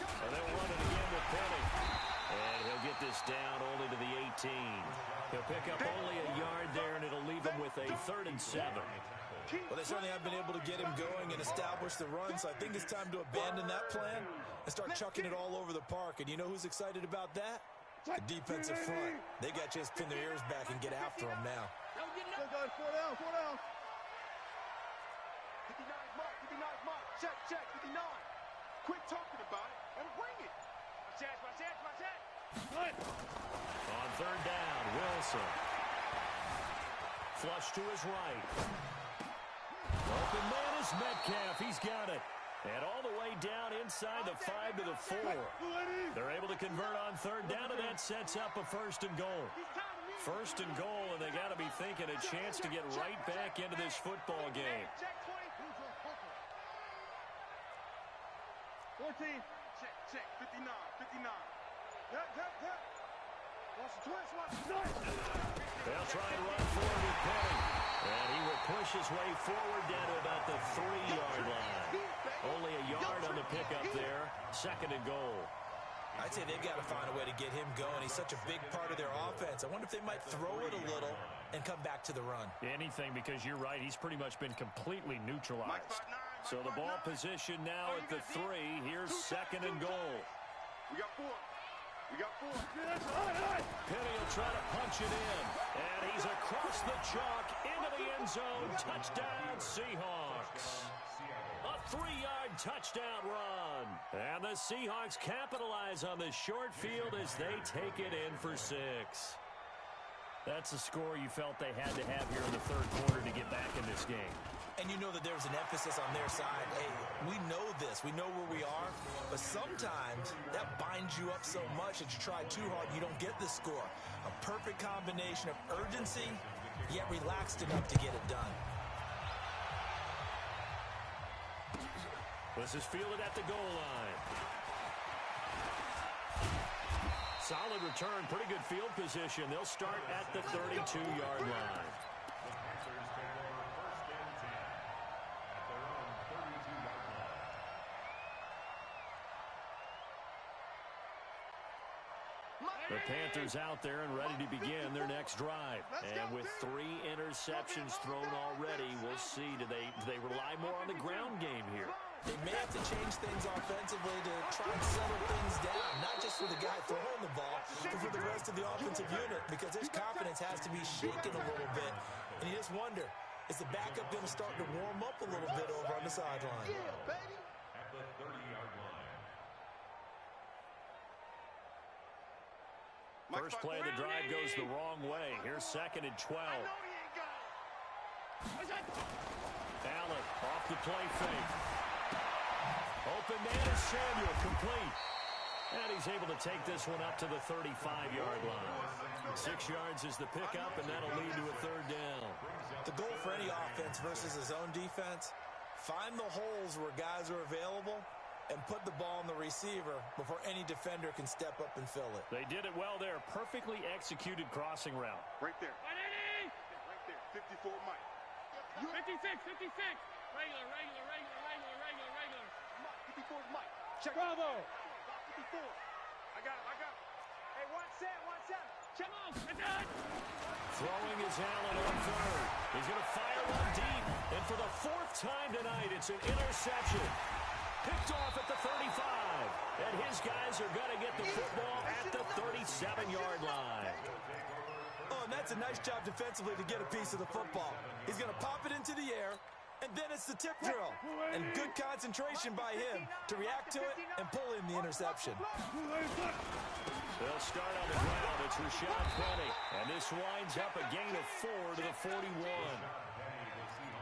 And they'll run it again with Penny. And he'll get this down only to the 18. He'll pick up only a yard there, and it'll leave him with a 3rd and 7. Well, they certainly have been able to get him going and establish the run, so I think it's time to abandon that plan and start chucking it all over the park. And you know who's excited about that? The defensive front. They got to just pin their ears back and get after him now. Go, guys. 4 down. 59 mark. Check. 59. Quit talking about it and bring it. My chance. On third down, Wilson. Flush to his right. Open man is Metcalf. He's got it. And all the way down inside the 5 to the 4. They're able to convert on third down, and that sets up a 1st and goal. 1st and goal, and they got to be thinking a chance to get right back into this football game. 14. Check. 59. They'll try and run forward with Penny. And he will push his way forward down to about the 3-yard line. Only a yard on the pickup there. 2nd and goal. I'd say they've got to find a way to get him going. He's such a big part of their offense. I wonder if they might throw it a little and come back to the run. Anything, because you're right. He's pretty much been completely neutralized. So the ball position now at the 3. Here's 2nd and goal. We got 4. Penny will try to punch it in. And he's across the chalk into the end zone. Touchdown, Seahawks. A 3-yard touchdown run. And the Seahawks capitalize on the short field as they take it in for 6. That's a score you felt they had to have here in the third quarter to get back in this game. And you know that there's an emphasis on their side. Hey, we know this. We know where we are. But sometimes that binds you up so much that you try too hard, you don't get the score. A perfect combination of urgency, yet relaxed enough to get it done. This is fielded at the goal line. Solid return, pretty good field position. They'll start at the 32-yard line. The Panthers out there and ready to begin their next drive. And with 3 interceptions thrown already, we'll see, do they rely more on the ground game here? They may have to change things offensively to try and settle things down, not just for the guy throwing the ball, but for the rest of the offensive unit, because his confidence has to be shaken a little bit. And you just wonder, is the backup going to start to warm up a little bit over on the sideline? Yeah, baby. At the 30-yard line. First play of the drive goes the wrong way. Here's 2nd and 12. Allen off the play fake. Open man is Samuel, complete. And he's able to take this one up to the 35-yard line. 6 yards is the pickup, and that'll lead to a third down. The goal for any offense versus his own defense, find the holes where guys are available and put the ball in the receiver before any defender can step up and fill it. They did it well there. Perfectly executed crossing route. Right there. Right there. 54 Mike. 56. Regular. Mike, 54 Mike. Check. Bravo. 54. I got him. Hey, one set. Check on. Throwing is Allen on third. He's going to fire one deep. And for the 4th time tonight, it's an interception. Picked off at the 35. And his guys are going to get the football at the 37-yard line. Oh, and that's a nice job defensively to get a piece of the football. He's going to pop it into the air, and then it's the tip drill. And good concentration by him to react to it and pull in the interception. They'll start on the ground. It's Rashad Penny. And this winds up a gain of 4 to the 41.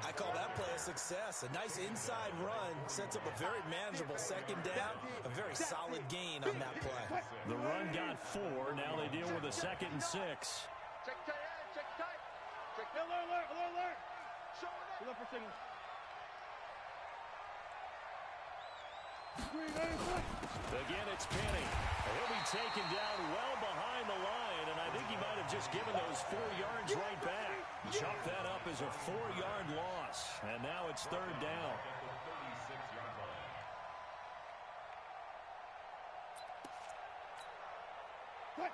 I call that play a success. A nice inside run sets up a very manageable second down. A very solid gain on that play. The run got 4. Now they deal with a 2nd and 6. Check tight. Alert. Look for signal. Again, it's Penny. He'll be taken down well behind the line, and I think he might have just given those 4 yards right back. Chop that up as a 4-yard loss, and now it's 3rd down.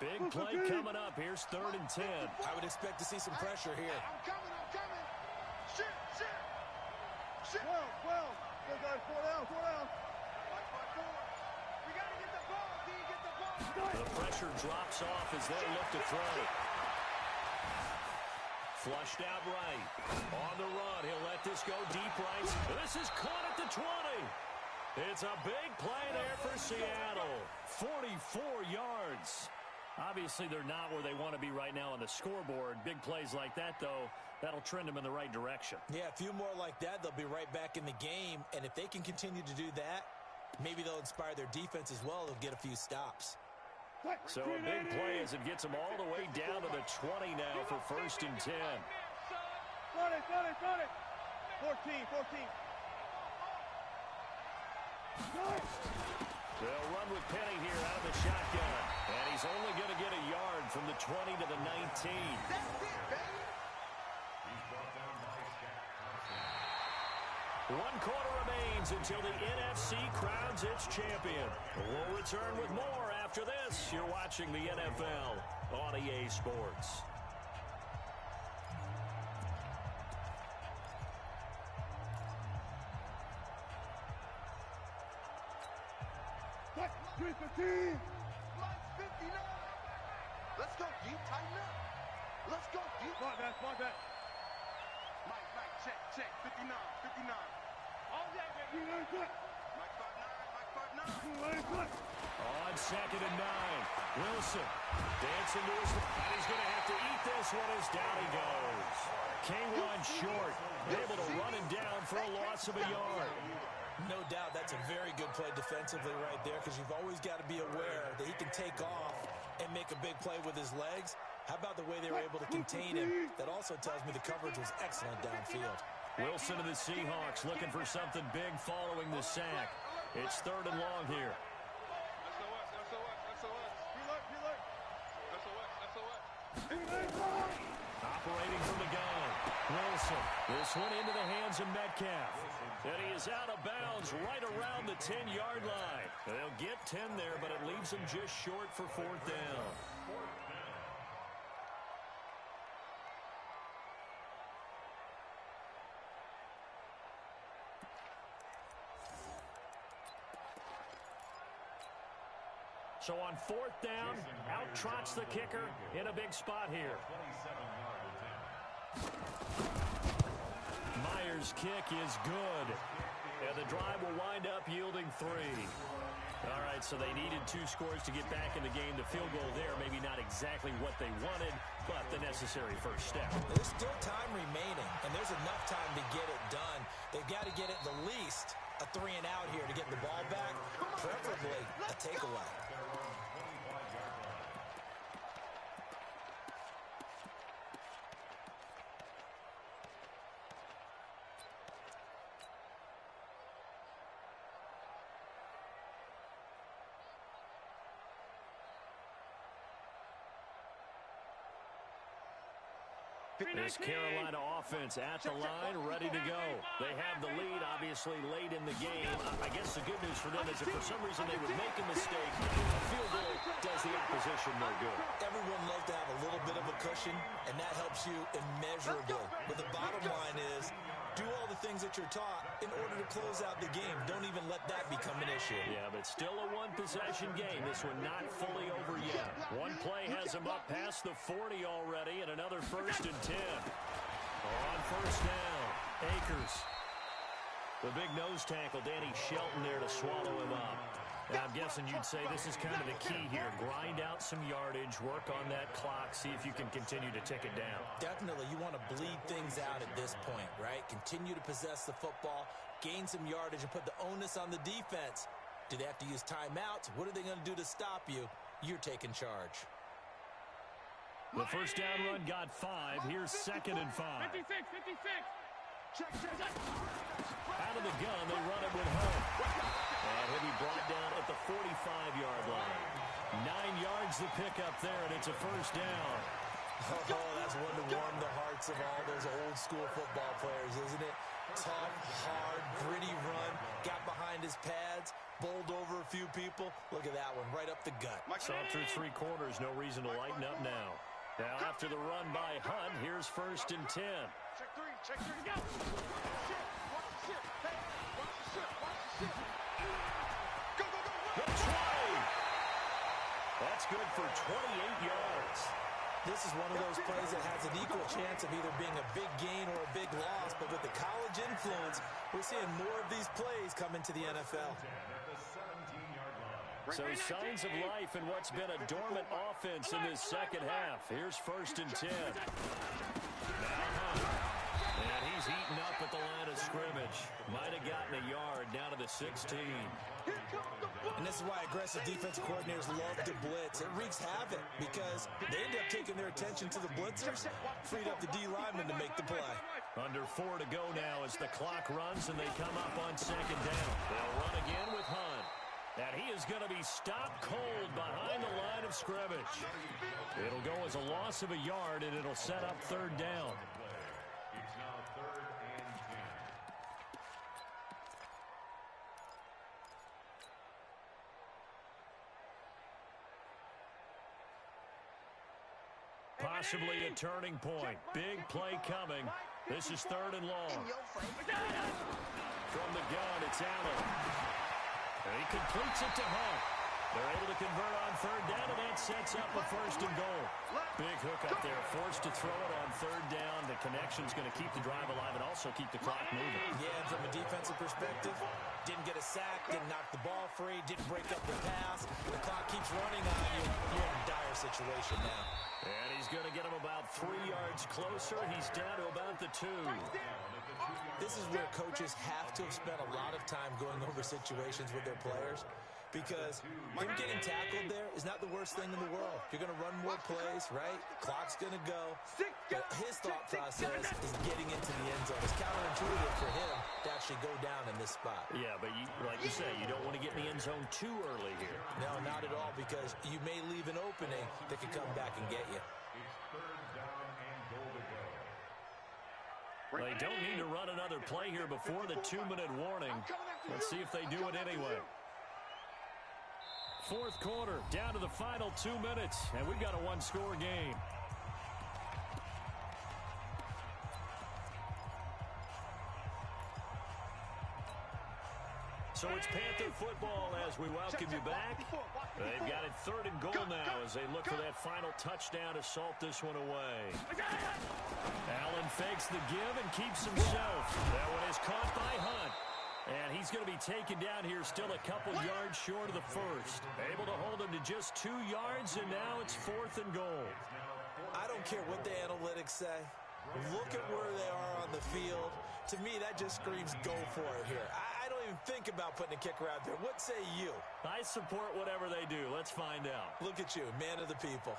Big play coming up. Here's 3rd and 10. I would expect to see some pressure here. I'm coming. Shit. 12. Good guys, 4 down. Mike, 4. We got to get the ball, D. Get the ball. The pressure drops off as they look to throw. Flushed out right. On the run. He'll let this go deep right. This is caught at the 20. It's a big play there for Seattle. 44 yards. Obviously, they're not where they want to be right now on the scoreboard. Big plays like that, though, that'll trend them in the right direction. Yeah, a few more like that, they'll be right back in the game. And if they can continue to do that, maybe they'll inspire their defense as well. They'll get a few stops. So a big play as it gets them all the way down to the 20 now for 1st and 10. 14. They'll run with Penny here out of the shotgun. And he's only going to get a yard from the 20 to the 19. That's it, baby. 1 quarter remains until the NFC crowns its champion. We'll return with more after this. You're watching the NFL on EA Sports. Mike, 59. Let's go deep, tighten up. Let's go deep. Smart that. Mike, check. 59. All that, baby. Mike 5'9". On 2nd and 9. Wilson dancing to his left. And he's going to have to eat this one as down he goes. K1 short. Able to run him down for a loss of a yard. No doubt that's a very good play defensively right there, because you've always got to be aware that he can take off and make a big play with his legs. How about the way they were able to contain him? That also tells me the coverage was excellent downfield. Wilson and the Seahawks looking for something big following the sack. It's 3rd and long here. Operating from the gun. Wilson. This one into the hands of Metcalf. And he is out of bounds right around the 10-yard line. They'll get 10 there, but it leaves them just short for 4th down. So on 4th down, out trots the kicker in a big spot here. Myers' kick is good. And the drive will wind up yielding 3. All right, so they needed 2 scores to get back in the game. The field goal there, maybe not exactly what they wanted, but the necessary first step. There's still time remaining, and there's enough time to get it done. They've got to get it the least a 3-and-out here to get the ball back, preferably a takeaway. This Carolina offense at the line, ready to go. They have the lead, obviously, late in the game. I guess the good news for them is if for some reason they would make a mistake, a field goal does the opposition no good. Everyone loves to have a little bit of a cushion, and that helps you immeasurably. But the bottom line is, do all the things that you're taught in order to close out the game. Don't even let that become an issue. Yeah, but still a one-possession game. This one not fully over yet. One play has him up past the 40 already, and another 1st and 10. On first down, Akers. The big nose tackle, Danny Shelton there to swallow him up. Now, I'm guessing you'd say this is kind of the key here. Grind out some yardage, work on that clock, see if you can continue to tick it down. Definitely, you want to bleed things out at this point, right? Continue to possess the football, gain some yardage, and put the onus on the defense. Do they have to use timeouts? What are they going to do to stop you? You're taking charge. The first down run got 5. Here's 2nd and 5. 56. Out of the gun, they run it with Hunt. And he'll be brought down at the 45-yard line. 9 yards to pick up there, and it's a first down. Oh, that's one to warm the hearts of all those old-school football players, isn't it? Tough, hard, gritty run, got behind his pads, bowled over a few people. Look at that one, right up the gut. Saw through 3 quarters, no reason to lighten up now. Now, after the run by Hunt, here's 1st and 10. Check 3, go! Watch the shit, hey, watch the shit. Go! The try! That's good for 28 yards. This is one of those plays that has an equal chance of either being a big gain or a big loss, but with the college influence, we're seeing more of these plays come into the NFL. So signs of life in what's been a dormant offense in this second half. Here's 1st and 10. Now Hunt. And he's eaten up at the line of scrimmage. Might have gotten a yard down to the 16. And this is why aggressive defensive coordinators love to blitz. It wreaks havoc because they end up taking their attention to the blitzers, freed up the D lineman to make the play. Under 4 to go now as the clock runs and they come up on 2nd down. They'll run again with Hunt. And he is going to be stopped cold behind the line of scrimmage. It'll go as a loss of a yard, and it'll set up 3rd down. It's now 3rd and 10. Possibly a turning point. Big play coming. This is 3rd and long. From the gun, it's Allen. And he completes it to Hunt. They're able to convert on 3rd down, and that sets up a 1st and goal. Big hook up there, forced to throw it on 3rd down. The connection's going to keep the drive alive and also keep the clock moving. Yeah, and from a defensive perspective, didn't get a sack, didn't knock the ball free, didn't break up the pass. The clock keeps running on you. You're in a dire situation now. And he's going to get him about 3 yards closer. He's down to about the 2. This is where coaches have to have spent a lot of time going over situations with their players, because him getting tackled there is not the worst thing in the world. You're going to run more plays, right? Clock's going to go. But his thought process is getting into the end zone. It's counterintuitive for him to actually go down in this spot. Yeah, but like you say, you don't want to get in the end zone too early here. No, not at all, because you may leave an opening that could come back and get you. It's 3rd down and goal to go. They don't need to run another play here before the 2-minute warning. Let's see if they do it anyway. 4th quarter, down to the final 2 minutes, and we've got a 1-score game. So it's Panther football as we welcome you back. They've got it 3rd and goal now as they look for that final touchdown to salt this one away. Allen fakes the give and keeps himself. That one is caught by Hunt. And he's going to be taken down here still a couple yards short of the 1st. Able to hold him to just 2 yards, and now it's 4th and goal. I don't care what the analytics say. Look at where they are on the field. To me, that just screams go for it here. I don't even think about putting a kicker out there. What say you? I support whatever they do. Let's find out. Look at you, man of the people.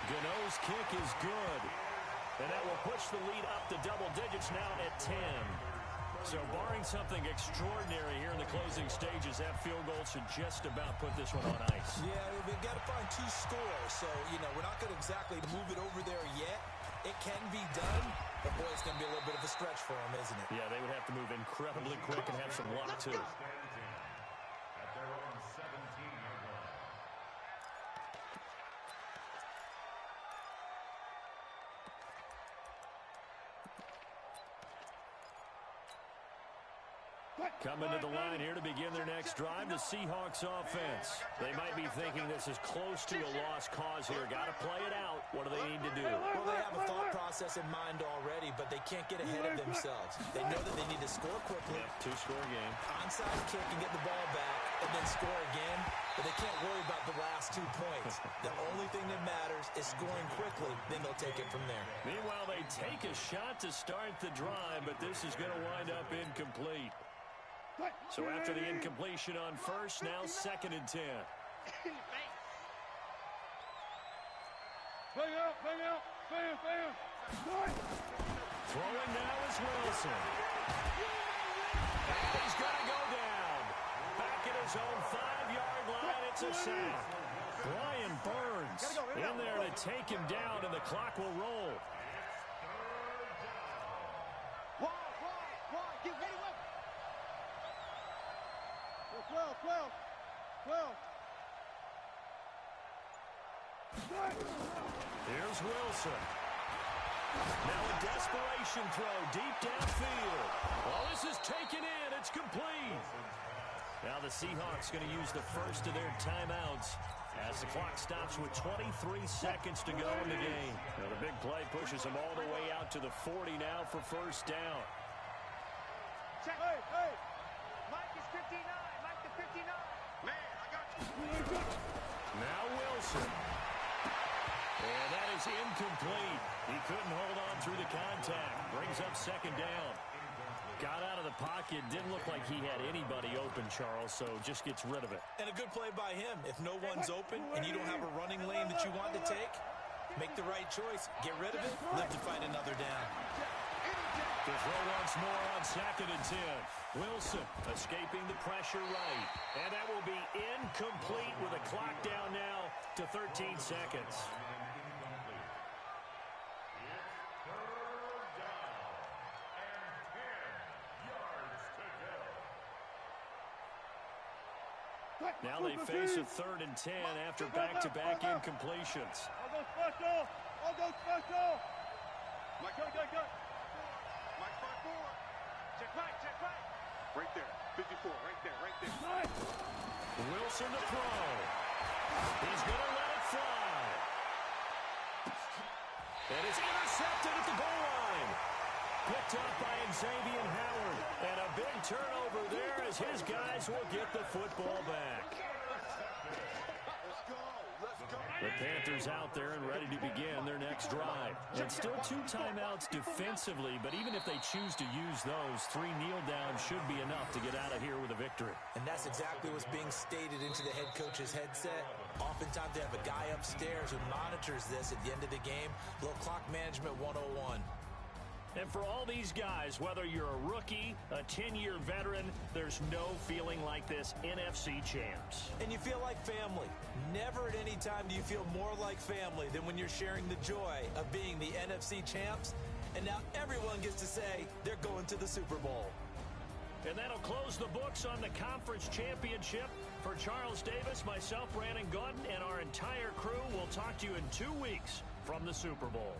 Gano's kick is good. And that will push the lead up to double digits now at 10. So barring something extraordinary here in the closing stages, that field goal should just about put this one on ice. Yeah, we've got to find 2 scores. So, we're not going to exactly move it over there yet. It can be done, but boy, it's going to be a little bit of a stretch for them, isn't it? Yeah, they would have to move incredibly quick and have some luck, too. At their own 17-yard line. Coming to the line here to begin their next drive, the Seahawks offense. They might be thinking this is close to a lost cause here. Got to play it out. What do they need to do? Well, they have a thought process in mind already, but they can't get ahead of themselves. They know that they need to score quickly. Yep, 2-score game. Onside kick and get the ball back, and then score again. But they can't worry about the last 2 points. The only thing that matters is scoring quickly. Then they'll take it from there. Meanwhile, they take a shot to start the drive, but this is going to wind up incomplete. So after the incompletion on first, now 2nd and 10. Bang out, bang out, bam, bam. Throwing now is Wilson. And he's going to go down. Back at his own 5-yard line, it's a sack. Brian Burns in there to take him down, and the clock will roll. Get ready, 12. Here's Wilson. Now a desperation throw deep downfield. Well, this is taken in. It's complete. Now the Seahawks going to use the first of their timeouts as the clock stops with 23 seconds to go in the game. Now the big play pushes them all the way out to the 40 now for first down. Hey. Mike is 59. Mike the 59. Man, I got you. Now Wilson. And that is incomplete. He couldn't hold on through the contact. Brings up 2nd down. Got out of the pocket. Didn't look like he had anybody open, Charles, so just gets rid of it. And a good play by him. If no one's open and you don't have a running lane that you want to take, make the right choice. Get rid of it. Live to fight another down. To throw once more on 2nd and 10. Wilson escaping the pressure right. And that will be incomplete with a clock down now to 13 seconds. Now they face a 3rd and 10 after back-to-back incompletions. I'll go special. Mike, go. Mike, front forward. Check right. Right there. 54, right there. Wilson to throw. He's going to let it fly. And it's intercepted at the goal line. Picked up by Xavier Howard. And a big turnover there as his guys will get the football back. The Panthers out there and ready to begin their next drive. And still 2 timeouts defensively, but even if they choose to use those, 3 kneel downs should be enough to get out of here with a victory. And that's exactly what's being stated into the head coach's headset. Oftentimes they have a guy upstairs who monitors this at the end of the game. Little clock management 101. And for all these guys, whether you're a rookie, a 10-year veteran, there's no feeling like this NFC champs. And you feel like family. Never at any time do you feel more like family than when you're sharing the joy of being the NFC champs. And now everyone gets to say they're going to the Super Bowl. And that'll close the books on the conference championship. For Charles Davis, myself, Brandon Gaudin, and our entire crew, we'll talk to you in 2 weeks from the Super Bowl.